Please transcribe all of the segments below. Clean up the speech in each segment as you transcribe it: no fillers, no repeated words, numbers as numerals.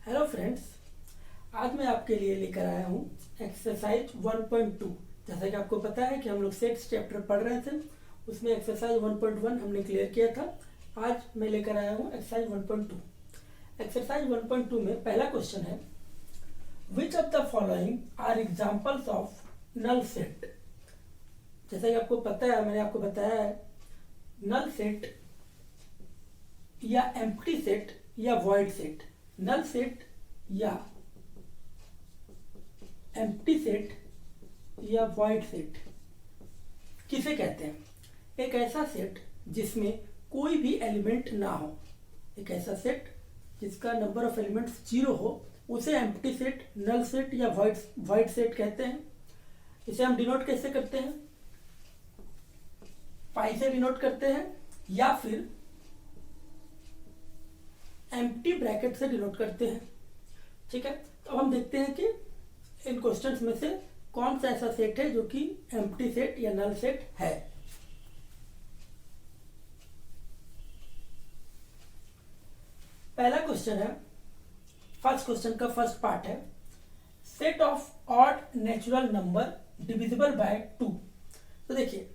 Hello friends, आज मैं आपके लिए लेकर आया हूँ एक्सरसाइज 1.2। जैसा कि आपको पता है कि हम लोग सेट्स चैप्टर पढ़ रहे थे, उसमें एक्सरसाइज 1.1 हमने क्लियर किया था। आज मैं लेकर आया हूँ एक्सरसाइज 1.2। एक्सरसाइज 1.2 में पहला क्वेश्चन है, which of the following are examples of null set. जैसा कि आपको पता है, मैंने आपको बताया है, नल सेट या एम्प्टी सेट या वॉइड सेट, नल सेट या एम्प्टी सेट या वॉइड सेट किसे कहते हैं? एक ऐसा सेट जिसमें कोई भी एलिमेंट ना हो, एक ऐसा सेट जिसका नंबर ऑफ एलिमेंट्स 0 हो, उसे एम्प्टी सेट, नल सेट या वॉइड सेट कहते हैं। इसे हम डिनोट कैसे करते हैं? पाई से डिनोट करते हैं या फिर एम्प्टी ब्रैकेट से डिनोट करते हैं। ठीक है, तो हम देखते हैं कि इन क्वेश्चंस में से कौन सा ऐसा सेट है जो कि एम्प्टी सेट या नल सेट है। पहला क्वेश्चन है, फर्स्ट क्वेश्चन का फर्स्ट पार्ट है, set of odd natural number divisible by 2। तो देखिए,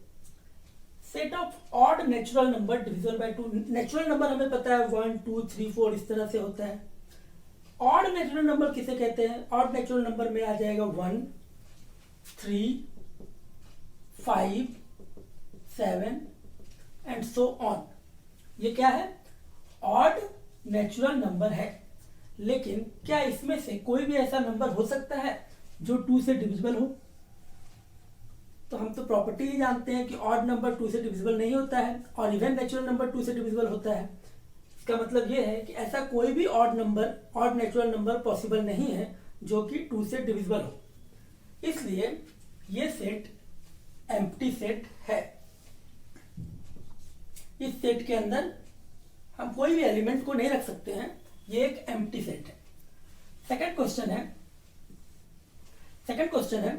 set of odd natural number divisible by 2। Natural number हमें पता है 1 2 3 4 इस तरह से होता है। ऑड नेचुरल नंबर किसे कहते हैं? ऑड नेचुरल नंबर में आ जाएगा 1 3 5 7 एंड सो ऑन। ये क्या है? ऑड नेचुरल नंबर है। लेकिन क्या इसमें से कोई भी ऐसा नंबर हो सकता है जो 2 से डिविजिबल हो? तो हम तो प्रॉपर्टी ही जानते हैं कि ऑड नंबर 2 से डिविजिबल नहीं होता है और इवन नेचुरल नंबर 2 से डिविजिबल होता है। इसका मतलब ये है कि ऐसा कोई भी ऑड नेचुरल नंबर पॉसिबल नहीं है जो कि 2 से डिविजिबल हो। इसलिए ये सेट एम्प्टी सेट है। इस सेट के अंदर हम कोई भी एलिमेंट को नहीं रख सकते हैं। ये एक एम्प्टी सेट है। सेकंड क्वेश्चन है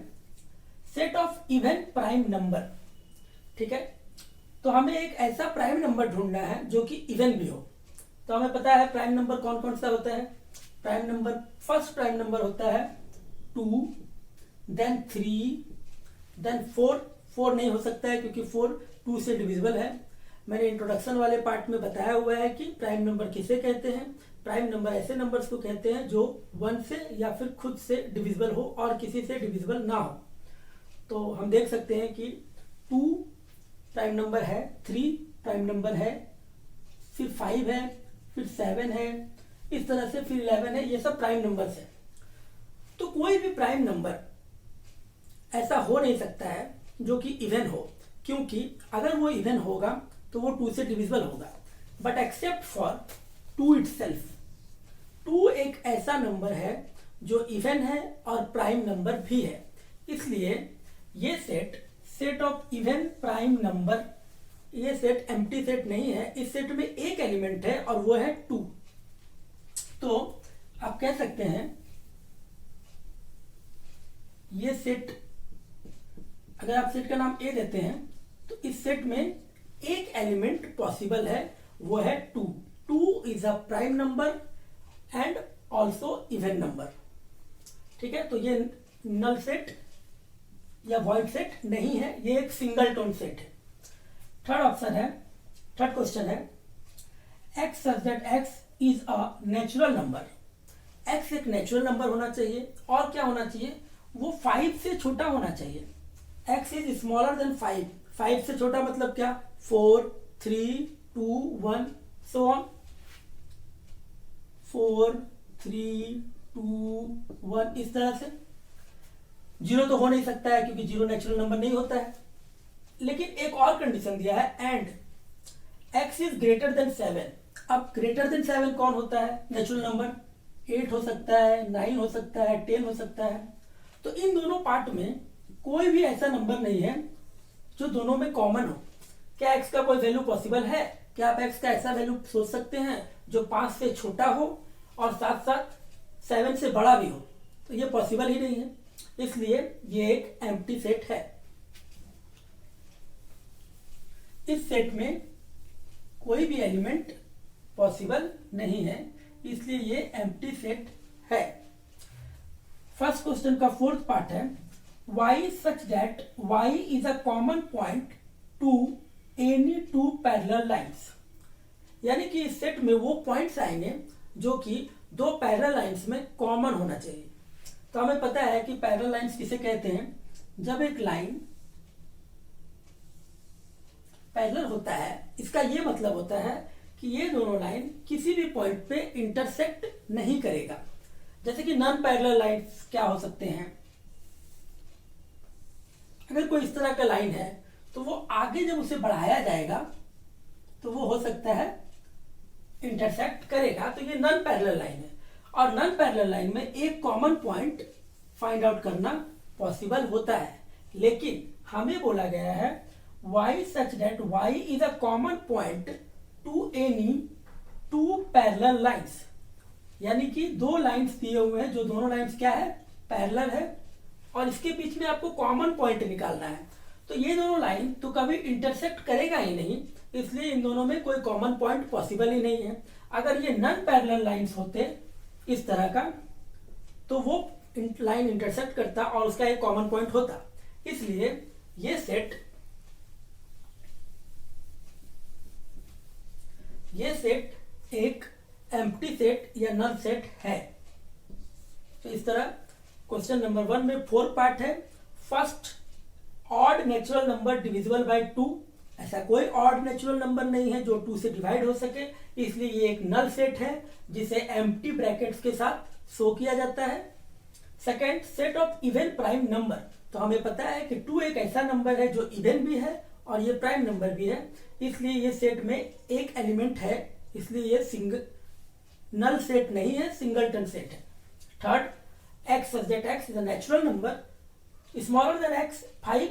set of even prime number. ठीक है, तो हमें एक ऐसा प्राइम नंबर ढूंढना है जो कि इवन भी हो। तो हमें पता है प्राइम नंबर कौन कौन सा होता है। फर्स्ट प्राइम नंबर होता है 2, देन 3, देन 4 नहीं हो सकता है क्योंकि 4 2 से डिविजिबल है। मैंने इंट्रोडक्शन वाले पार्ट में बताया हुआ है कि प्राइम नंबर किसे कहते हैं। प्राइम नंबर ऐसे नंबर्स को कहते हैं जो 1 से या फिर खुद से डिविजिबल हो और किसी से डिविजिबल ना हो। तो हम देख सकते हैं कि 2 प्राइम नंबर है, 3 प्राइम नंबर है, फिर 5 है, फिर 7 है, इस तरह से फिर 11 है। ये सब प्राइम नंबर्स है। तो कोई भी प्राइम नंबर ऐसा हो नहीं सकता है जो कि इवन हो, क्योंकि अगर वो इवन होगा तो वो 2 से डिविजिबल होगा। But except for 2 itself. 2 एक ऐसा नंबर है जो इवन है और प्राइम नंबर भी है। इसलिए ये set of even prime number, ये सेट एम्प्टी सेट नहीं है। इस सेट में एक एलिमेंट है और वो है 2। तो आप कह सकते हैं ये सेट, अगर आप सेट का नाम ए देते हैं तो इस सेट में एक एलिमेंट पॉसिबल है, वो है 2। 2 is a prime number and also even number. ठीक है, तो ये नल सेट या वॉइड सेट नहीं है, ये एक सिंगल टोन सेट है। थर्ड क्वेश्चन है, x such that x is a natural number। x एक नेचुरल नंबर होना चाहिए और क्या होना चाहिए? वो 5 से छोटा होना चाहिए। x is smaller than 5। 5 से छोटा मतलब क्या? 4 3 2 1 सो ऑन। 4 3 2 1 इस तरह से। 0 तो हो नहीं सकता है क्योंकि 0 नेचुरल नंबर नहीं होता है। लेकिन एक और कंडीशन दिया है, and x is greater than 7। अब ग्रेटर देन 7 कौन होता है? नेचुरल नंबर 8 हो सकता है, 9 हो सकता है, 10 हो सकता है। तो इन दोनों पार्ट में कोई भी ऐसा नंबर नहीं है जो दोनों में कॉमन हो। क्या x का कोई वैल्यू पॉसिबल है? क्या आप x का ऐसा वैल्यू सोच सकते हैं जो 5 से छोटा हो और साथ साथ 7 से बड़ा भी हो? तो ये पॉसिबल ही नहीं है। इसलिए ये एक एम्प्टी सेट है। इस सेट में कोई भी एलिमेंट पॉसिबल नहीं है, इसलिए ये एम्प्टी सेट है। फर्स्ट क्वेश्चन का फोर्थ पार्ट है y such that y is a common point to any two parallel lines, यानी कि इस सेट में वो पॉइंट्स आएंगे जो कि दो पैरेलल लाइंस में कॉमन होना चाहिए। तो हमें पता है कि पैरेलल लाइंस किसे कहते हैं, जब एक लाइन पैरेलल होता है इसका ये मतलब होता है कि ये दोनों लाइन किसी भी पॉइंट पे इंटरसेक्ट नहीं करेगा। जैसे कि नॉन पैरेलल लाइंस क्या हो सकते हैं, अगर कोई इस तरह का लाइन है तो वो आगे जब उसे बढ़ाया जाएगा तो वो हो सकता है इंटरसेक्ट करेगा, तो ये नॉन पैरेलल लाइन है। और नॉन पैरेलल लाइन में एक कॉमन पॉइंट फाइंड आउट करना पॉसिबल होता है, लेकिन हमें बोला गया है y such that y is a common point to any two parallel lines, यानी कि दो लाइंस दिए हुए हैं जो दोनों लाइंस क्या है, पैरेलल है, और इसके बीच में आपको कॉमन पॉइंट निकालना है। तो ये दोनों लाइन तो कभी इंटरसेक्ट करेगा ही नहीं, इसलिए इन दोनों में कोई कॉमन पॉइंट पॉसिबल ही नहीं है। अगर ये नॉन पैरेलल लाइंस होते इस तरह का तो वो लाइन इंटरसेक्ट करता और उसका एक कॉमन पॉइंट होता, इसलिए ये सेट एक एम्प्टी सेट या नल सेट है। तो इस तरह क्वेश्चन नंबर 1 में 4 पार्ट है। First, odd natural number divisible by 2, ऐसा कोई ऑड नेचुरल नंबर नहीं है जो 2 से डिवाइड हो सके, इसलिए ये एक नल सेट है जिसे एम्प्टी ब्रैकेट्स के साथ शो किया जाता है। Second, set of even prime number, तो हमें पता है कि 2 एक ऐसा नंबर है जो इवन भी है और ये प्राइम नंबर भी है, इसलिए ये सेट में एक एलिमेंट है, इसलिए ये नल सेट नहीं है, सिंगलटन सेट है। Third, x such that x is a natural number smaller than x 5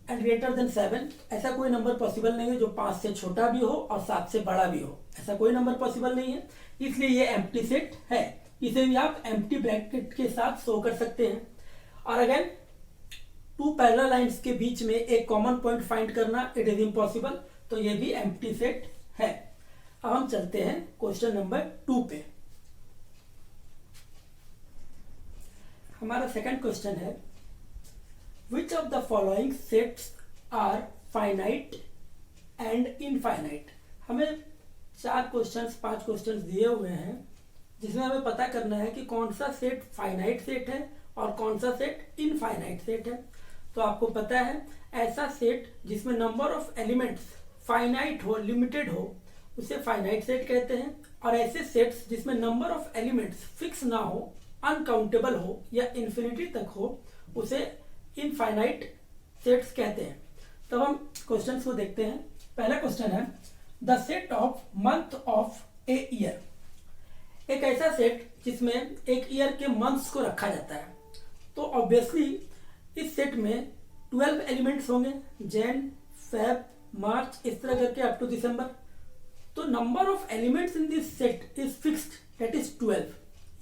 and greater than 7, ऐसा कोई नंबर पॉसिबल नहीं है जो 5 से छोटा भी हो और 7 से बड़ा भी हो, ऐसा कोई नंबर पॉसिबल नहीं है, इसलिए ये एम्प्टी सेट है। इसे भी आप एम्प्टी ब्रैकेट के साथ शो कर सकते हैं। और अगेन 2 पैरेलल लाइंस के बीच में एक कॉमन पॉइंट फाइंड करना इट इज इम्पॉसिबल, तो ये भी एम्प्टी सेट है। अब हम चलते हैं क्वेश्चन नंबर 2 पे। हमारा सेकंड क्वेश्चन है which of the following sets are finite and infinite. हमें 5 क्वेश्चंस दिए हुए हैं जिसमें हमें पता करना है कि कौन सा सेट फाइनाइट सेट है और कौन सा सेट इनफाइनाइट सेट है। तो आपको पता है ऐसा सेट जिसमें नंबर ऑफ एलिमेंट्स फाइनाइट हो, लिमिटेड हो, उसे फाइनाइट सेट कहते हैं, और ऐसे सेट्स जिसमें नंबर ऑफ एलिमेंट्स फिक्स ना हो, अनकाउंटेबल हो या इन्फिनिटी तक हो, उसे इनफाइनाइट सेट्स कहते हैं। तो हम क्वेश्चंस को देखते हैं। पहला क्वेश्चन है the set of month of a year, एक ऐसा सेट जिसमें एक ईयर के मंथ्स को रखा जाता है। तो ऑब्वियसली इस सेट में 12 एलिमेंट्स होंगे, जैन, फेब, मार्च, इस तरह करके अप टू दिसंबर। तो number of elements in this set is fixed, that is 12।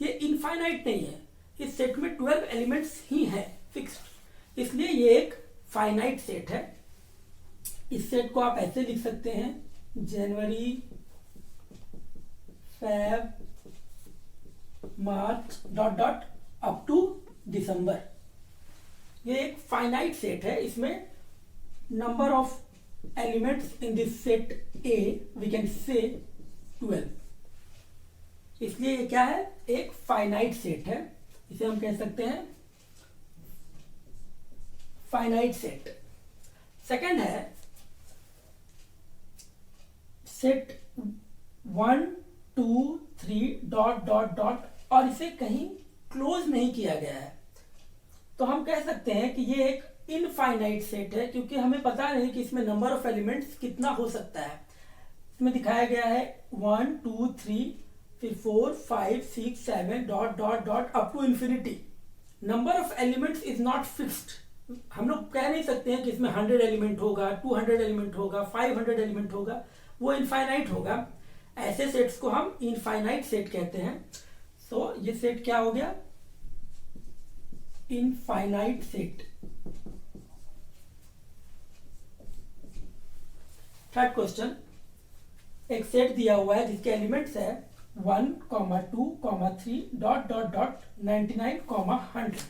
ये इनफाइनाइट नहीं है, इस सेट में 12 एलिमेंट्स ही हैं फिक्स्ड, इसलिए ये एक फाइनाइट सेट है। इस सेट को आप ऐसे लिख सकते हैं जनवरी, Feb, March dot dot up to दिसंबर। ये एक फाइनाइट सेट है, इसमें number of elements in this set A we can say 12, इसलिए ये क्या है, एक फाइनाइट सेट है, इसे हम कह सकते हैं फाइनाइट सेट। सेकंड है सेट 1 2 3 डॉट डॉट डॉट, और इसे कहीं क्लोज नहीं किया गया है, तो हम कह सकते हैं कि ये एक इनफाइनाइट सेट है, क्योंकि हमें पता नहीं कि इसमें नंबर ऑफ एलिमेंट्स कितना हो सकता है। इसमें दिखाया गया है 1 2 3 फिर 4 5 6 7 dot dot dot up to infinity. Number of elements is not fixed, हम लोग कह नहीं सकते हैं कि इसमें 100 एलिमेंट होगा, 200 एलिमेंट होगा, 500 एलिमेंट होगा, वो इनफाइनाइट होगा। ऐसे सेट्स को हम इनफाइनाइट सेट कहते हैं। सो ये सेट क्या हो गया, इनफाइनाइट सेट। थर्ड क्वेश्चन, एक सेट दिया हुआ है जिसके एलिमेंट्स है 1,2,3 ...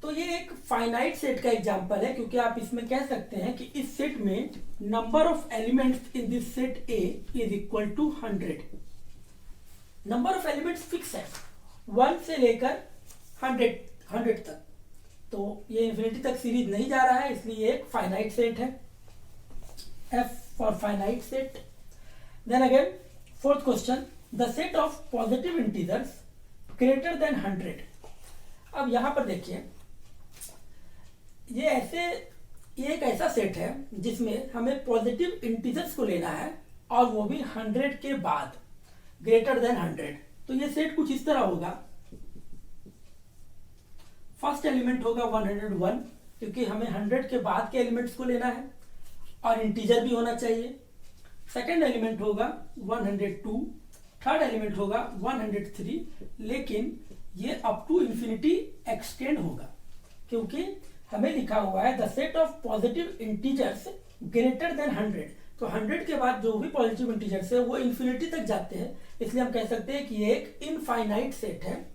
तो ये एक फाइनाइट सेट का एग्जांपल है, क्योंकि आप इसमें कह सकते हैं कि इस सेट में number of elements in this set A is equal to 100। Number of elements fix है 1 से लेकर 100 तक, तो ये इन्फिनिटी तक सीरीज नहीं जा रहा है, इसलिए ये एक फाइनाइट सेट है। F for finite set. Then again, fourth question, the set of positive integers greater than 100. अब यहां पर देखिए, ये एक ऐसा सेट है जिसमें हमें पॉजिटिव इंटीजर्स को लेना है और वो भी 100 के बाद, ग्रेटर देन 100। तो ये सेट कुछ इस तरह होगा। फर्स्ट एलिमेंट होगा 101, क्योंकि हमें 100 के बाद के एलिमेंट्स को लेना है और इंटीजर भी होना चाहिए। सेकंड एलिमेंट होगा 102, थर्ड एलिमेंट होगा 103, लेकिन ये अप टू इंफिनिटी एक्सटेंड होगा, क्योंकि हमें लिखा हुआ है the set of positive integers greater than 100। तो 100 के बाद जो भी पॉजिटिव इंटीजर्स है वो इंफिनिटी तक जाते हैं, इसलिए हम कह सकते हैं कि ये एक इनफाइनाइट सेट है।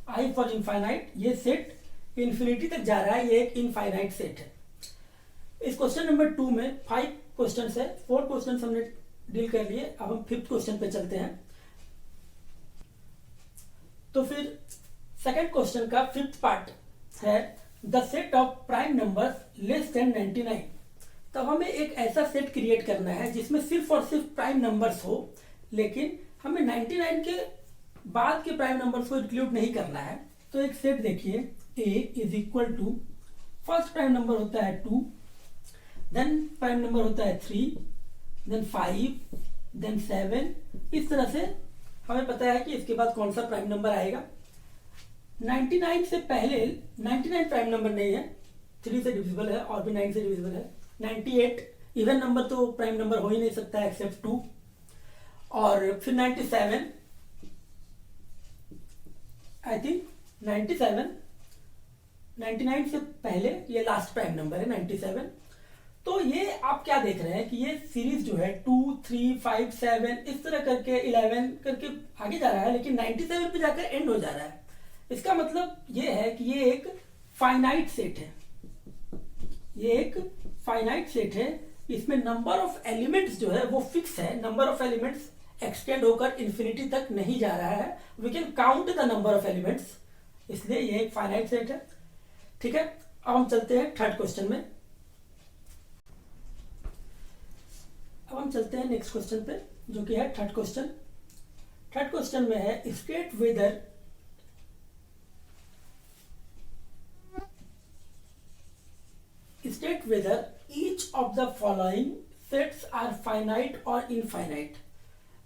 आई फॉर इनफाइनाइट, ये सेट इंफिनिटी तक जा रहा है, ये एक इनफाइनाइट सेट है। इस क्वेश्चन नंबर 2 में 5 क्वेश्चन है, 4 क्वेश्चन हमने डील कर लिए। अब हम 5th क्वेश्चन पे चलते हैं। तो फिर सेकंड क्वेश्चन का 5th पार्ट है the set of prime numbers less than 99। तब हमें एक ऐसा सेट क्रिएट करना है जिसमें सिर्फ और सिर्फ प्राइम नंबर्स हो, लेकिन हमें 99 के बाद के प्राइम नंबर्स को इंक्लूड नहीं करना है। तो एक सेट देखिए, a is equal to, first prime number होता है 2, देन प्राइम नंबर होता है 3, देन 5, देन 7। इस तरह से हमें पता है कि इसके बाद कौन सा प्राइम नंबर आएगा। 99 से पहले 99 प्राइम नंबर नहीं है, 3 से डिविजिबल है और भी 9 से डिविजिबल है। 98 इवन नंबर तो प्राइम नंबर हो ही नहीं सकता है एक्सेप्ट 2, और फिर 97, आई थिंक 99 से पहले ये लास्ट प्राइम नंबर है 97। तो ये आप क्या देख रहे हैं कि ये सीरीज जो है 2, 3, 5, 7 इस तरह करके 11 करके आगे जा रहा है, लेकिन 97 पे जाकर एंड हो जा रहा है। इसका मतलब ये है कि ये एक फाइनाइट सेट है, ये एक फाइनाइट सेट है। इसमें नंबर ऑफ एलिमेंट्स जो है वो फिक्स है, नंबर ऑफ एलिमेंट्स एक्सटेंड होकर इंफिनिटी तक नहीं जा रहा है। We can count the number of elements, इसलिए ये एक फाइनाइट सेट है। ठीक है, अब हम चलते हैं थर्ड क्वेश्चन में। अब हम चलते हैं नेक्स्ट क्वेश्चन पे, जो कि है थर्ड क्वेश्चन। थर्ड क्वेश्चन में है state whether each of the following sets are finite और इनफाइनाइट।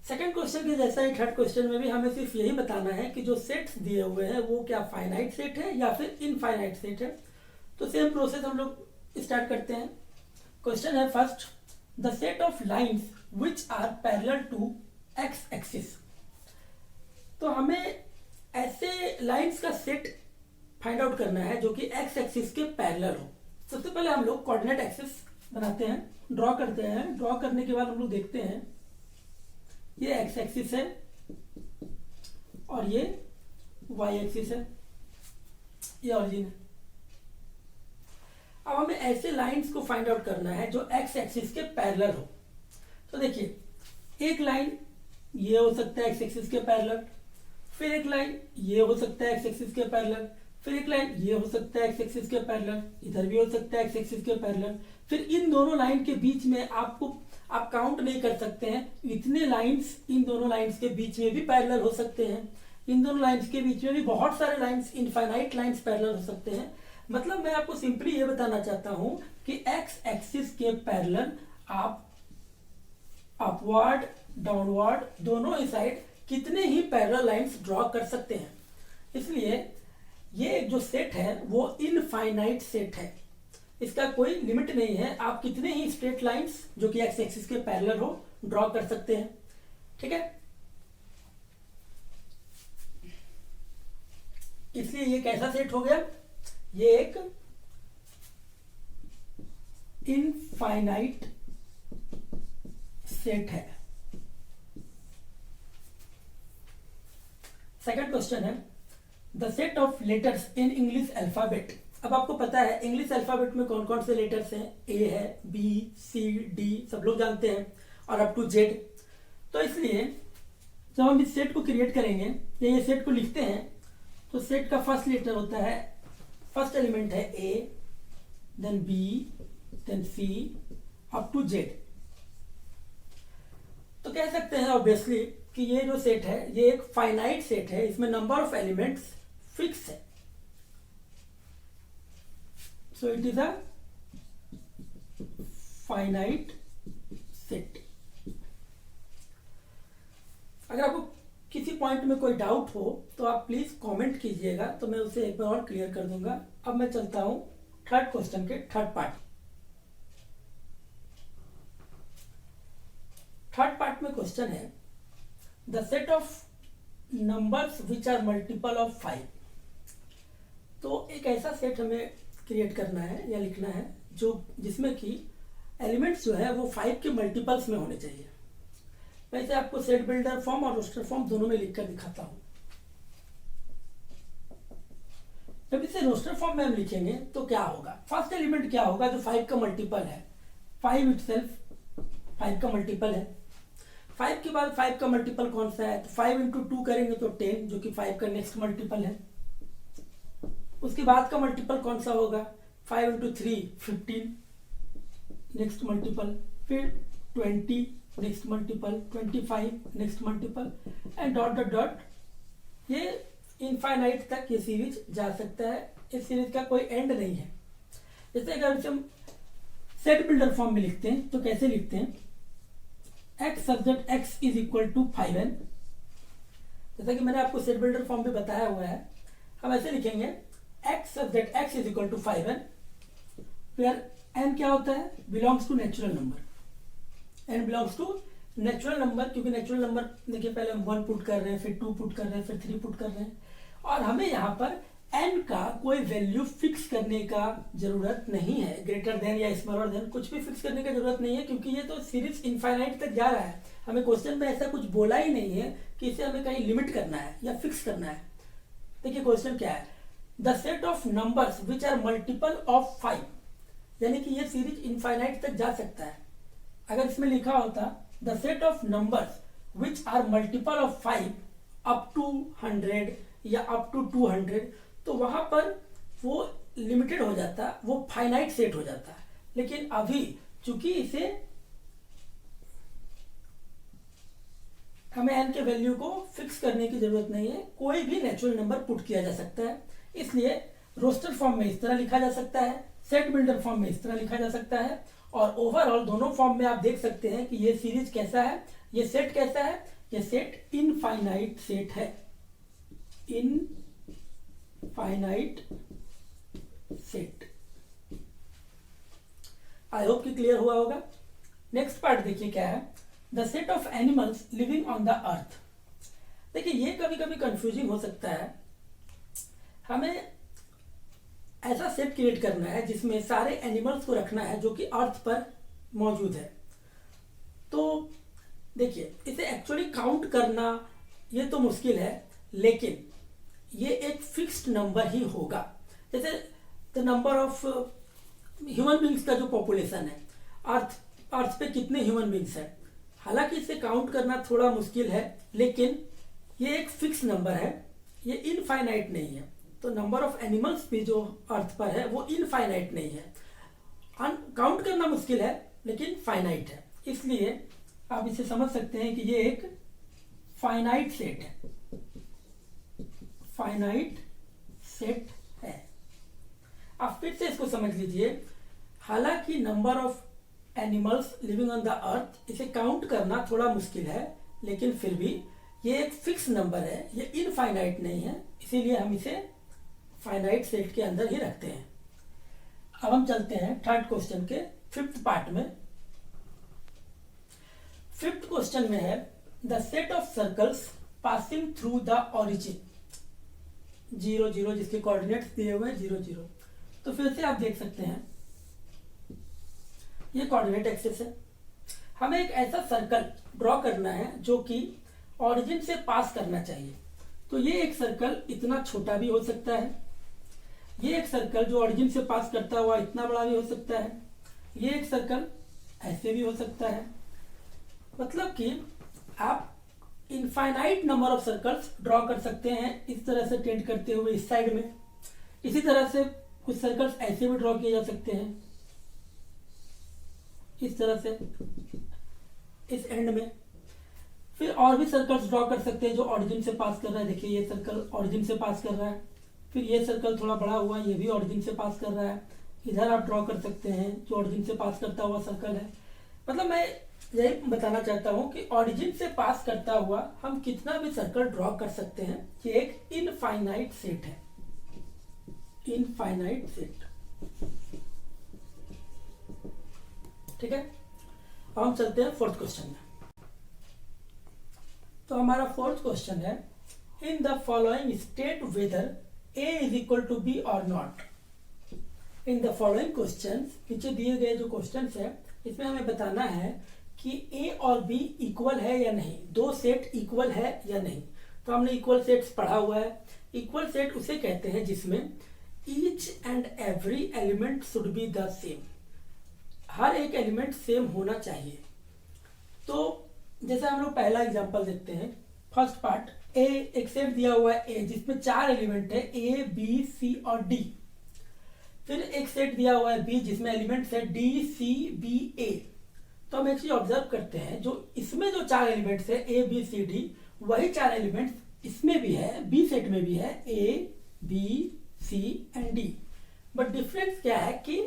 सेकंड क्वेश्चन के जैसा ही थर्ड क्वेश्चन में भी हमें सिर्फ यही बताना है कि जो सेट्स दिए हुए हैं वो क्या फाइनाइट सेट है या फिर इनफाइनाइट सेट है। तो सेम प्रोसेस हम लोग स्टार्ट करते हैं। क्वेश्चन है first, the set of lines which are parallel to X axis. तो हमें ऐसे लाइन्स का सेट फाइंड आउट करना है जो कि एक्स एक्सिस के पैरेलल हो। सबसे पहले हम लोग कोऑर्डिनेट एक्सिस बनाते हैं, ड्रॉ करते हैं। ड्रॉ करने के बाद हम लोग देखते हैं ये एक्स एक्सिस है और ये वाई एक्सिस है, ये ऑरिजिन है। अब हमें ऐसे लाइंस को फाइंड आउट करना है जो एक्स एक्सिस के पैरेलल हो। तो देखिए, एक लाइन ये हो सकता है एक्स एक्सिस के पैरेलल, फिर एक लाइन ये हो सकता है एक्स एक्सिस के पैरेलल, फिर एक लाइन ये हो सकता है एक्स एक्सिस के पैरेलल, इधर भी हो सकता है एक्स एक्सिस के पैरेलल। फिर इन दोनों लाइन के बीच में आप काउंट नहीं कर सकते हैं, इतने लाइंस इन दोनों लाइंस के बीच में भी पैरेलल हो सकते हैं। इन दोनों लाइंस के बीच में भी बहुत सारे लाइंस, इनफाइनाइट लाइंस पैरेलल हो सकते हैं। मतलब मैं आपको सिंपली ये बताना चाहता हूं कि एक्स एक्सिस के पैरेलल आप अपवर्ड डाउनवर्ड दोनों ही साइड कितने ही पैरेलल लाइंस ड्रॉ कर सकते हैं। इसलिए ये जो सेट है वो इनफाइनाइट सेट है, इसका कोई लिमिट नहीं है। आप कितने ही स्ट्रेट लाइंस जो कि एक्स एक्सिस के पैरेलल हो ड्रॉ कर सकते हैं। ठीक है, इसलिए ये कैसा सेट हो गया, ये एक इनफाइनाइट सेट है। सेकंड क्वेश्चन है the set of letters in English alphabet. अब आपको पता है इंग्लिश अल्फाबेट में कौन कौन से लेटर्स हैं, ए है, बी, सी, डी, सब लोग जानते हैं, और अप टू जेड। तो इसलिए जब हम इस सेट को क्रिएट करेंगे या ये सेट को लिखते हैं तो सेट का फर्स्ट लेटर होता है, फर्स्ट एलिमेंट है A, then B, then C, up to Z. तो कह सकते हैं ऑब्वियसली कि ये जो सेट है ये एक फाइनाइट सेट है, इसमें नंबर ऑफ एलिमेंट्स फिक्स है। So it is a finite set. अगर आपको किसी पॉइंट में कोई डाउट हो तो आप प्लीज कमेंट कीजिएगा, तो मैं उसे एक बार और क्लियर कर दूंगा। अब मैं चलता हूं थर्ड क्वेश्चन के थर्ड पार्ट। थर्ड पार्ट में क्वेश्चन है the set of numbers which are multiple of 5। तो एक ऐसा सेट हमें क्रिएट करना है या लिखना है जो जिसमें कि एलिमेंट्स जो है वो 5 के मल्टीपल्स में होने चाहिए। वैसे आपको सेट बिल्डर फॉर्म और रोस्टर फॉर्म दोनों में लिखकर दिखाता हूं। जब इसे रोस्टर फॉर्म में हम लिखेंगे तो क्या होगा, फर्स्ट एलिमेंट क्या होगा जो 5 का मल्टीपल है, 5 इटसेल्फ 5 का मल्टीपल है। 5 के बाद 5 का मल्टीपल कौन सा है, तो 5 इंटू 2 करेंगे तो 10, जो कि 5 का नेक्स्ट मल्टीपल है। उसके बाद का मल्टीपल कौन सा होगा, 5 इंटू 3 15 नेक्स्ट मल्टीपल, फिर 20 next multiple, 25 next multiple, and dot dot dot. ये इनफाइनाइट तक ये सीरीज जा सकता है, इस सीरीज का कोई एंड नहीं है। जैसे अगर हम सेट बिल्डर फॉर्म में लिखते हैं तो कैसे लिखते हैं, x subject x is equal to 5n। जैसा कि मैंने आपको सेट बिल्डर फॉर्म में बताया हुआ है, हम ऐसे लिखेंगे x subject x is equal to 5n, फिर n क्या होता है, belongs to natural number. n belongs to natural number, क्योंकि नेचुरल नंबर देखिए पहले हम 1 पुट कर रहे हैं, फिर 2 पुट कर रहे हैं, फिर 3 पुट कर रहे हैं, और हमें यहाँ पर n का कोई वैल्यू फिक्स करने का जरूरत नहीं है, ग्रेटर देन या स्मॉलर देन कुछ भी फिक्स करने की जरूरत नहीं है, क्योंकि ये तो सीरीज इनफाइनाइट तक जा रहा है। हमें क्वेश्चन में ऐसा कुछ बोला ही नहीं है कि इसे हमें कहीं लिमिट करना है या फिक्स करना है। देखिए क्वेश्चन क्या है, the set of numbers which are multiple of 5, यानी कि ये सीरीज इनफाइनाइट तक जा सकता है। अगर इसमें लिखा होता the set of numbers which are multiple of 5 up to 100 या अप टू 200, तो वहां पर वो लिमिटेड हो जाता, वो फाइनाइट सेट हो जाता। लेकिन अभी चूंकि इसे हमें n के वैल्यू को फिक्स करने की जरूरत नहीं है, कोई भी नेचुरल नंबर पुट किया जा सकता है। इसलिए रोस्टर फॉर्म में इस तरह लिखा जा सकता है, सेट बिल्डर फॉर्म में इस तरह लिखा जा सकता है, और ओवरऑल दोनों फॉर्म में आप देख सकते हैं कि ये सीरीज कैसा है, ये सेट कैसा है, ये सेट इनफाइनाइट सेट है, इनफाइनाइट सेट। आई होप कि क्लियर हुआ होगा। नेक्स्ट पार्ट देखिए क्या है, the set of animals living on the earth. देखिए ये कभी कभी कंफ्यूजिंग हो सकता है। हमें ऐसा सेट क्रिएट करना है जिसमें सारे एनिमल्स को रखना है जो कि अर्थ पर मौजूद है। तो देखिए इसे एक्चुअली काउंट करना ये तो मुश्किल है, लेकिन ये एक फिक्स्ड नंबर ही होगा। जैसे the number of human beings का जो पॉपुलेशन है, अर्थ पे कितने ह्यूमन बींग्स है, हालांकि इसे काउंट करना थोड़ा मुश्किल है, लेकिन ये एक फिक्स नंबर है, ये इनफाइनाइट नहीं है। तो नंबर ऑफ एनिमल्स भी जो अर्थ पर है वो इनफाइनाइट नहीं है, काउंट करना मुश्किल है लेकिन फाइनाइट है। इसलिए आप इसे समझ सकते हैं कि ये एक फाइनाइट सेट है, फाइनाइट सेट है। आप फिर से इसको समझ लीजिए, हालांकि number of animals living on the earth, इसे काउंट करना थोड़ा मुश्किल है, लेकिन फिर भी ये एक फिक्स नंबर है, ये इनफाइनाइट नहीं है, इसीलिए हम इसे फाइनाइट सेट के अंदर ही रखते हैं। अब हम चलते हैं थर्ड क्वेश्चन के फिफ्थ पार्ट में। फिफ्थ क्वेश्चन में है the set of circles passing through the origin 0 0, जिसके कोऑर्डिनेट्स दिए हुए हैं 0 0। तो फिर से आप देख सकते हैं ये कोऑर्डिनेट एक्सिस है। हमें एक ऐसा सर्कल ड्रॉ करना है जो कि ओरिजिन से पास करना चाहिए। तो ये एक सर्कल इतना छोटा भी हो सकता है, ये एक सर्कल जो ऑरिजिन से पास करता हुआ इतना बड़ा भी हो सकता है, ये एक सर्कल ऐसे भी हो सकता है। मतलब कि आप infinite number of circles draw कर सकते हैं इस तरह से टेंड करते हुए इस साइड में। इसी तरह से कुछ सर्कल्स ऐसे भी ड्रॉ किए जा सकते हैं इस तरह से इस एंड में। फिर और भी सर्कल्स ड्रॉ कर सकते हैं जो ऑरिजिन से पास कर रहा है। देखिए ये सर्कल ऑरिजिन से पास कर रहा है, फिर ये सर्कल थोड़ा बड़ा हुआ, ये भी ऑरिजिन से पास कर रहा है। इधर आप ड्रॉ कर सकते हैं जो ऑरिजिन से पास करता हुआ सर्कल है। मतलब मैं यही बताना चाहता हूं कि ऑरिजिन से पास करता हुआ हम कितना भी सर्कल ड्रॉ कर सकते हैं। ये एक इनफाइनाइट सेट है, इनफाइनाइट सेट। ठीक है, अब हम चलते हैं फोर्थ क्वेश्चन में। तो हमारा फोर्थ क्वेश्चन है, in the following state whether A is equal to B और not. In the following question, नीचे दिए गए जो क्वेश्चन है इसमें हमें बताना है कि ए और बी इक्वल है या नहीं, दो सेट इक्वल है या नहीं। तो हमने इक्वल सेट्स पढ़ा हुआ है। इक्वल सेट उसे कहते हैं जिसमें each and every element should be the same, हर एक एलिमेंट सेम होना चाहिए। तो जैसे हम लोग पहला एग्जांपल देखते हैं, फर्स्ट पार्ट ए, एक सेट दिया हुआ है ए जिसमें 4 एलिमेंट है ए बी सी और डी। फिर एक सेट दिया हुआ है बी जिसमें एलिमेंट्स है डी सी बी ए। तो हम एक चीज ऑब्जर्व करते हैं, जो इसमें जो 4 एलिमेंट्स है ए बी सी डी, वही 4 एलिमेंट्स इसमें भी है, बी सेट में भी है A B C and D. But difference क्या है कि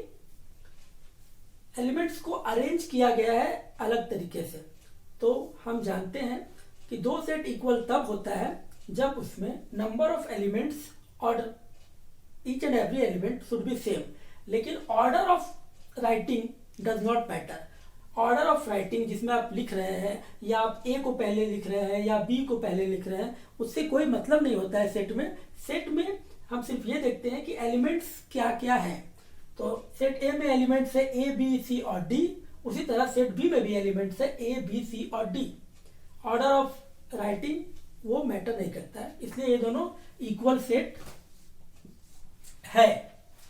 एलिमेंट्स को अरेंज किया गया है अलग तरीके से। तो हम जानते हैं कि दो सेट इक्वल तब होता है जब उसमें नंबर ऑफ एलिमेंट्स और each and every element should be same, लेकिन order of writing does not matter. Order of writing जिसमें आप लिख रहे हैं, या आप ए को पहले लिख रहे हैं या बी को पहले लिख रहे हैं, उससे कोई मतलब नहीं होता है सेट में। सेट में हम सिर्फ ये देखते हैं कि एलिमेंट्स क्या क्या है। तो सेट ए में एलिमेंट्स है ए बी सी और डी, उसी तरह सेट बी में भी एलिमेंट्स है ए बी सी और डी। ऑर्डर ऑफ राइटिंग वो मैटर नहीं करता है, इसलिए ये दोनों इक्वल सेट है,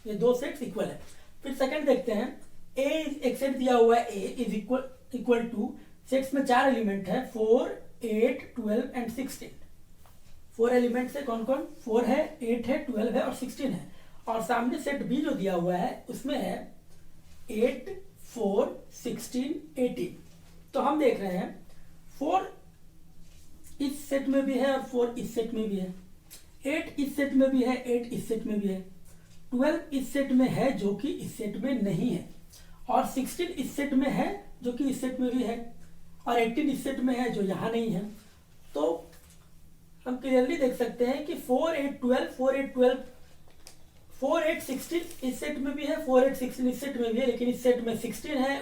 ये दो सेट्स इक्वल है। फिर सेकंड देखते हैं, ए एक सेट दिया हुआ है ए इज इक्वल टू, सेट्स में 4 एलिमेंट है 4 8 12 एंड 16। 4 एलिमेंट है, कौन कौन, 4 है 8 है 12 है और 16 है। और सामने सेट बी जो दिया हुआ है उसमें है 8 4 16 18। तो हम देख रहे हैं 4 इस सेट में भी है और 4 इस सेट में भी है, 8 इस सेट में भी है 8 इस सेट में भी है, 12 इस सेट में है जो कि इस सेट में नहीं है, और 16 इस सेट में है जो कि इस सेट में भी है, और 18 इस सेट में है जो यहाँ नहीं है। तो हम क्लियरली देख सकते हैं कि 4 8 12 4 8 12 4 8 16 इस सेट में भी है, 4 8 16 इस सेट में भी है, लेकिन इस सेट में 16 है,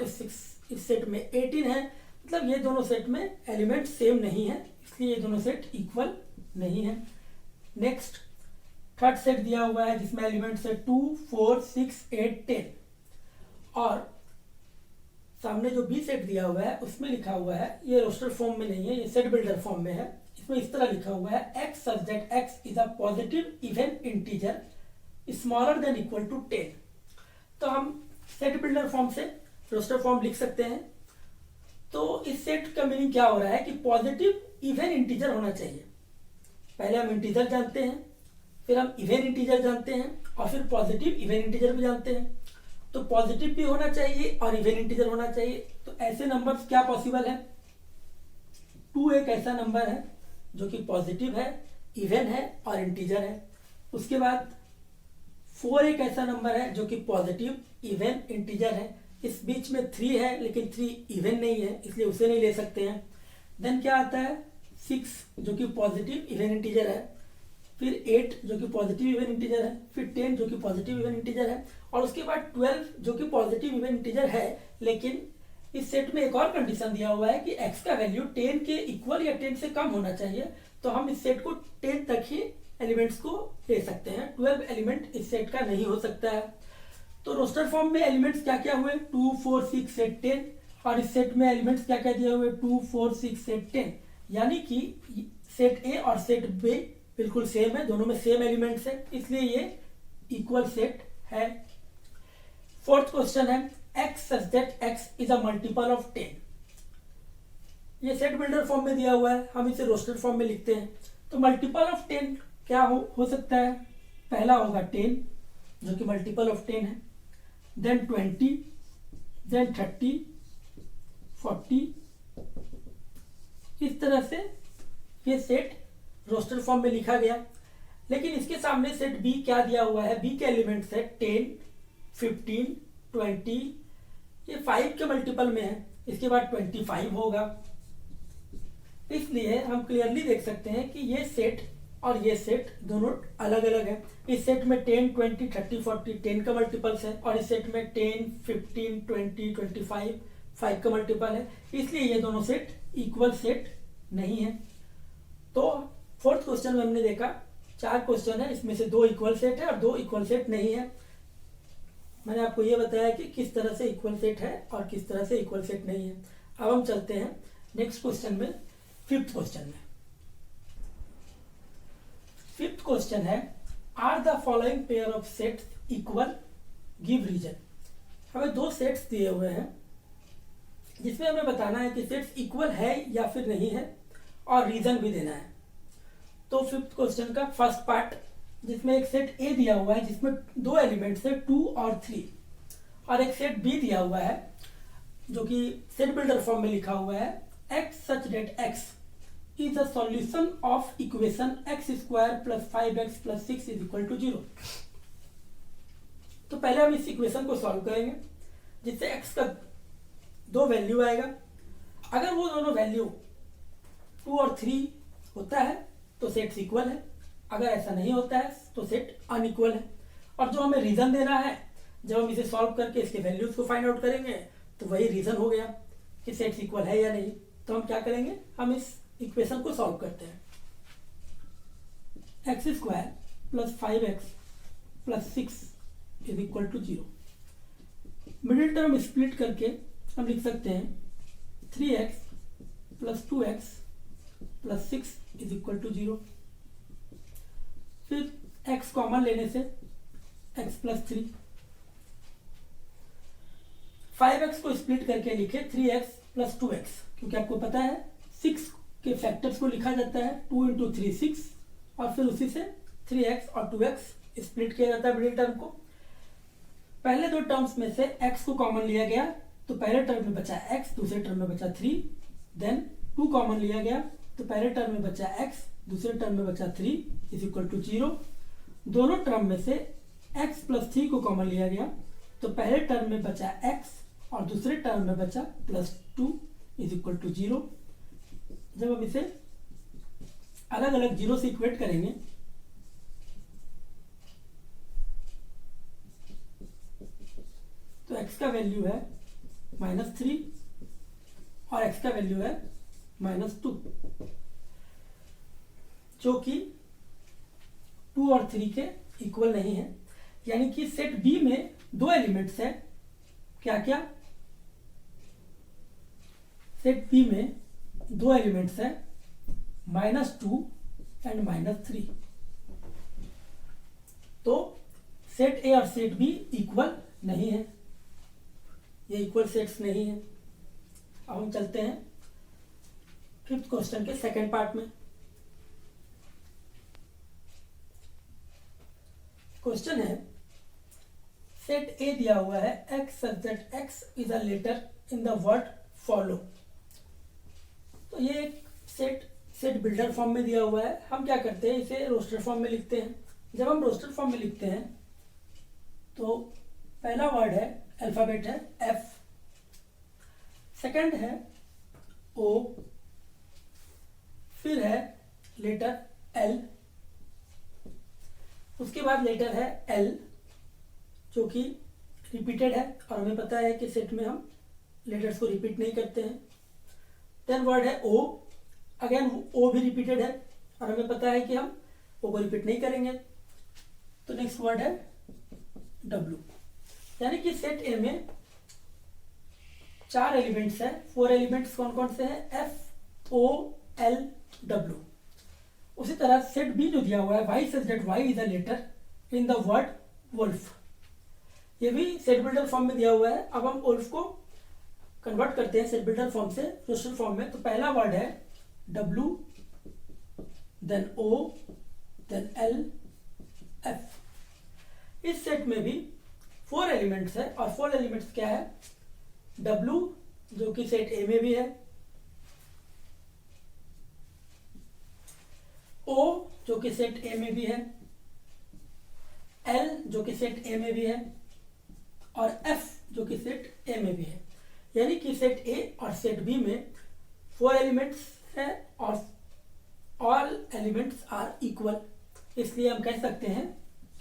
इस सेट में 18 है। मतलब ये दोनों सेट में एलिमेंट सेम नहीं है, इसलिए ये दोनों सेट इक्वल नहीं है। नेक्स्ट थर्ड सेट दिया हुआ है जिसमें एलिमेंट्स है 2 4 6 8 10, और सामने जो बी सेट दिया हुआ है उसमें लिखा हुआ है, ये रोस्टर फॉर्म में नहीं है, ये सेट बिल्डर फॉर्म में है। इसमें इस तरह लिखा हुआ है x such that x is a positive even integer smaller than equal to 10। तो हम सेट बिल्डर फॉर्म से रोस्टर फॉर्म लिख सकते हैं। तो इस सेट का मीनिंग क्या हो रहा है कि पॉजिटिव इवन इंटीजर होना चाहिए। पहले हम इंटीजर जानते हैं, फिर हम इवन इंटीजर जानते हैं, और फिर पॉजिटिव इवन इंटीजर भी जानते हैं। तो पॉजिटिव भी होना चाहिए और इवन इंटीजर होना चाहिए। तो ऐसे नंबर्स क्या पॉसिबल है, 2 एक ऐसा नंबर है जो कि पॉजिटिव है, इवन है और इंटीजर है। उसके बाद 4 एक ऐसा नंबर है जो कि पॉजिटिव, इवन, इंटीजर है। इस बीच में 3 है लेकिन 3 इवन नहीं है, इसलिए उसे नहीं ले सकते हैं। देन क्या आता है 6 जो कि पॉजिटिव इवन इंटीजर है, फिर 8 जो कि पॉजिटिव इवन इंटीजर है, फिर 10 जो कि पॉजिटिव इवन इंटीजर है, और उसके बाद 12 जो कि पॉजिटिव इवन इंटीजर है। लेकिन इस सेट में एक और कंडीशन दिया हुआ है कि x का वैल्यू 10 के इक्वल या 10 से कम होना चाहिए। तो हम इस सेट को 10 तक ही एलिमेंट्स को ले सकते हैं, 12 एलिमेंट इस सेट का नहीं हो सकता है। तो रोस्टर फॉर्म में एलिमेंट्स क्या क्या हुए, 2 4 6 8 10, और इस सेट में एलिमेंट्स क्या क्या दिए हुए, 2 4 6 8 10। यानी कि सेट ए और सेट बी बिल्कुल सेम है, दोनों में सेम एलिमेंट्स है, इसलिए ये इक्वल सेट है। फोर्थ क्वेश्चन है x such that x is a multiple of 10। ये सेट बिल्डर फॉर्म में दिया हुआ है, हम इसे रोस्टेड फॉर्म में लिखते हैं। तो मल्टीपल ऑफ 10 क्या हो सकता है? पहला होगा 10 जो कि मल्टीपल ऑफ 10 है, देन 20, देन 30, 40। इस तरह से ये सेट रोस्टेड फॉर्म में लिखा गया। लेकिन इसके सामने सेट बी क्या दिया हुआ है? बी के एलिमेंट्स है 10, 15, 20। ये 5 के मल्टीपल में है, इसके बाद 25 होगा। इसलिए हम क्लियरली देख सकते हैं कि ये सेट और ये सेट दोनों अलग अलग है। इस सेट में 10, 20, 30, 40 10 का मल्टीपल्स है, और इस सेट में 10, 15, 20, 25 5 का मल्टीपल है। इसलिए ये दोनों सेट इक्वल सेट नहीं है। तो फोर्थ क्वेश्चन में हमने देखा 4 क्वेश्चन है, इसमें से 2 इक्वल सेट है और 2 इक्वल सेट नहीं है। मैंने आपको ये बताया कि किस तरह से इक्वल सेट है और किस तरह से इक्वल सेट नहीं है। अब हम चलते हैं नेक्स्ट क्वेश्चन में, फिफ्थ क्वेश्चन में। फिफ्थ क्वेश्चन है are the following pair of sets equal, give reason. हमें 2 सेट्स दिए हुए हैं जिसमें हमें बताना है कि सेट्स इक्वल है या फिर नहीं है, और रीजन भी देना है। तो फिफ्थ क्वेश्चन का फर्स्ट पार्ट, जिसमें एक सेट ए दिया हुआ है जिसमें 2 एलिमेंट्स है 2 और 3, और एक सेट बी दिया हुआ है जो कि सेट बिल्डर फॉर्म में लिखा हुआ है x such that x is a solution of equation x square plus 5x plus 6 is equal to 0। तो पहले हम इस इक्वेशन को सॉल्व करेंगे जिससे x का 2 वैल्यू आएगा। अगर वो दोनों वैल्यू 2 और 3 होता है तो सेट इक्वल है, अगर ऐसा नहीं होता है तो सेट अनइक्वल है। और जो हमें रीजन देना है, जब हम इसे सॉल्व करके इसके वैल्यूज को फाइंड आउट करेंगे तो वही रीजन हो गया कि सेट इक्वल है या नहीं। तो हम क्या करेंगे, हम इस इक्वेशन को सॉल्व करते हैं। X square plus 5x plus 6 is equal to 0। Middle term split करके हम लिख सकते हैं 3x plus 2x plus 6 is equal to 0। फिर x कॉमन लेने से x प्लस 3, 5x को स्प्लिट करके लिखे 3x प्लस 2x, क्योंकि आपको पता है 6 के फैक्टर्स को लिखा जाता है 2 इंटू 3 6, और फिर उसी से 3x और 2x स्प्लिट किया जाता है मिडिल टर्म को। पहले 2 टर्म्स में से x को कॉमन लिया गया तो पहले टर्म में बचा x, दूसरे टर्म में बचा 3, देन 2 कॉमन लिया गया तो पहले टर्म में बचा x, दूसरे टर्म में बचा 3 इज इक्वल टू 0। दोनों टर्म में से x प्लस 3 को कॉमन लिया गया तो पहले टर्म में बचा x और दूसरे टर्म में बचा प्लस 2 इज इक्वल टू 0। जब हम इसे अलग अलग जीरो से इक्वेट करेंगे तो x का वैल्यू है -3 और x का वैल्यू है -2, जो कि 2 और 3 के इक्वल नहीं है। यानी कि सेट बी में 2 एलिमेंट्स है, क्या क्या? सेट बी में 2 एलिमेंट्स है -2 एंड -3। तो सेट ए और सेट बी इक्वल नहीं है, ये इक्वल सेट्स नहीं है। अब हम चलते हैं फिफ्थ क्वेश्चन के सेकंड पार्ट में। क्वेश्चन है सेट ए दिया हुआ है x such that x is a letter in the word follow। तो ये एक सेट बिल्डर फॉर्म में दिया हुआ है। हम क्या करते हैं, इसे रोस्टर फॉर्म में लिखते हैं। जब हम रोस्टर फॉर्म में लिखते हैं तो पहला वर्ड है, अल्फाबेट है F, सेकंड है O, फिर है लेटर L, उसके बाद लेटर है L जो कि रिपीटेड है, और हमें पता है कि सेट में हम लेटर्स को रिपीट नहीं करते हैं। देन वर्ड है O, अगेन O भी रिपीटेड है और हमें पता है कि हम O को रिपीट नहीं करेंगे। तो नेक्स्ट वर्ड है W। यानी कि सेट ए में 4 एलिमेंट्स है। 4 एलिमेंट्स कौन कौन से हैं? F, O, L, W। उसी तरह सेट बी जो दिया हुआ है, Y such that Y is a letter in the word wolf, ये भी सेट बिल्डर फॉर्म में दिया हुआ है। अब हम वुल्फ को कन्वर्ट करते हैं सेट बिल्डर फॉर्म से रोस्टर फॉर्म में। तो पहला वर्ड है W, then O, then L, F। इस सेट में भी 4 एलिमेंट्स है, और 4 एलिमेंट्स क्या है, W जो कि सेट A में भी है, O जो कि सेट A में भी है, L जो कि सेट A में भी है, और F जो कि सेट A में भी है। यानी कि सेट A और सेट B में 4 एलिमेंट्स है और ऑल एलिमेंट्स आर इक्वल, इसलिए हम कह सकते हैं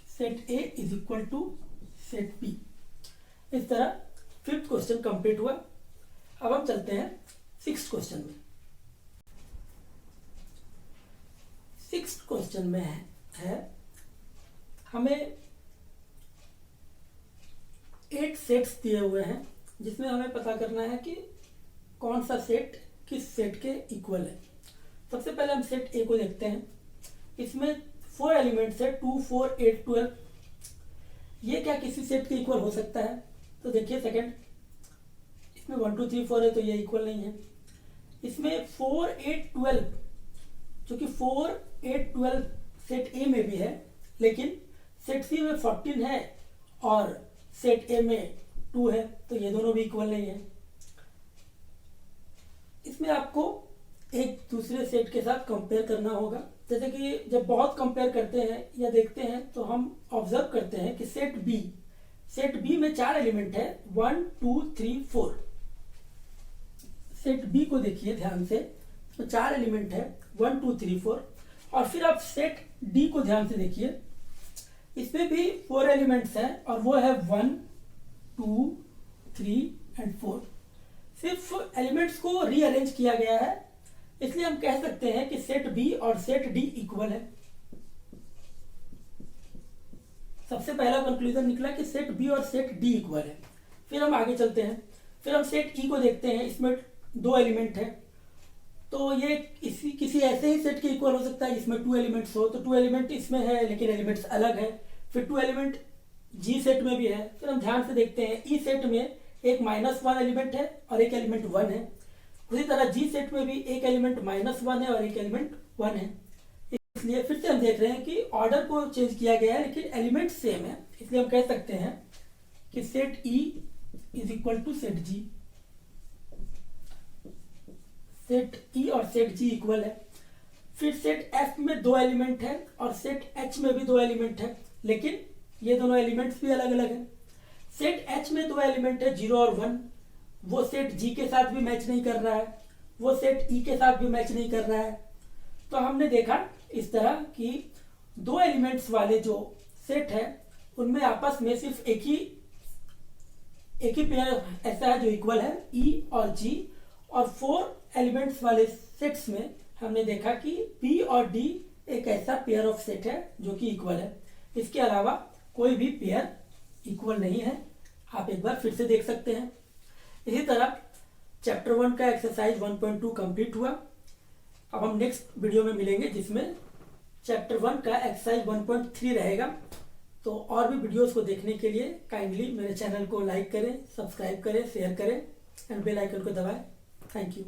set A is equal to set B। इस तरह 5th क्वेश्चन कंप्लीट हुआ। अब हम चलते हैं 6th क्वेश्चन में। 6th क्वेश्चन में है हमें 8 सेट्स दिए हुए हैं, जिसमें हमें पता करना है कि कौन सा सेट किस सेट के इक्वल है। सबसे पहले हम सेट ए को देखते हैं। इसमें 4 एलिमेंट्स है, 2, 4, 8, 12। ये क्या किसी सेट के इक्वल हो सकता है? तो देखिए सेकंड, इसमें 1, 2, 3, 4 है, तो ये इक्वल नहीं है। इसमें 4, 8, 12, जो कि 4, 8, 12 सेट ए में भी है, लेकिन सेट सी में 14 है और सेट ए में 2 है, तो ये दोनों भी इक्वल नहीं है। इसमें आपको एक दूसरे सेट के साथ कंपेयर करना होगा। जैसे कि जब बहुत कंपेयर करते हैं या देखते हैं तो हम ऑब्जर्व करते हैं कि सेट बी में 4 एलिमेंट है, 1, 2, 3, 4। सेट बी को देखिए ध्यान से, तो 4 एलिमेंट है, 1, 2, 3, 4। और फिर आप सेट डी को ध्यान से देखिए, इसमें भी 4 एलिमेंट्स हैं और वो है 1, 2, 3 एंड 4। सिर्फ एलिमेंट्स को रीअरेंज किया गया है, इसलिए हम कह सकते हैं कि सेट बी और सेट डी इक्वल है। सबसे पहला कंक्लूजन निकला कि सेट बी और सेट डी इक्वल है। फिर हम आगे चलते हैं, फिर हम सेट ई को देखते हैं। इसमें 2 एलिमेंट है, तो ये किसी ऐसे ही सेट के इक्वल हो सकता है जिसमें 2 एलिमेंट्स हो। तो 2 एलिमेंट इसमें है लेकिन एलिमेंट्स अलग है। फिर 2 एलिमेंट जी सेट में भी है। फिर हम ध्यान से देखते हैं, ई सेट में एक -1 एलिमेंट है और एक एलिमेंट 1 है। उसी तरह जी सेट में भी एक एलिमेंट -1 है और एक एलिमेंट 1 है। इसलिए फिर से हम देख रहे हैं कि ऑर्डर को चेंज किया गया है, लेकिन एलिमेंट सेम है। इसलिए हम कह सकते हैं कि set E is equal to set G. Set E और सेट जी इक्वल है। फिर सेट एफ में 2 एलिमेंट है और सेट एच में भी 2 एलिमेंट है, लेकिन ये दोनों एलिमेंट्स भी अलग अलग है। सेट एच में 2 एलिमेंट है, 0 और 1। वो सेट जी के साथ भी मैच नहीं कर रहा है, वो सेट ई के साथ भी मैच नहीं कर रहा है। तो हमने देखा इस तरह कि 2 एलिमेंट्स वाले जो सेट है उनमें आपस में सिर्फ एक ही पेयर ऐसा है जो इक्वल है, ई और जी। और 4 एलिमेंट्स वाले सेट्स में हमने देखा कि बी और डी एक ऐसा पेयर ऑफ सेट है जो कि इक्वल है। इसके अलावा कोई भी पेयर इक्वल नहीं है। आप एक बार फिर से देख सकते हैं। इसी तरह चैप्टर 1 का एक्सरसाइज 1.2 कंप्लीट हुआ। अब हम नेक्स्ट वीडियो में मिलेंगे जिसमें चैप्टर 1 का एक्सरसाइज 1.3 रहेगा। तो और भी वीडियोस को देखने के लिए काइंडली मेरे चैनल को लाइक करें, सब्सक्राइब करें, शेयर करें एंड बेल आइकन को दबाएं। Thank you.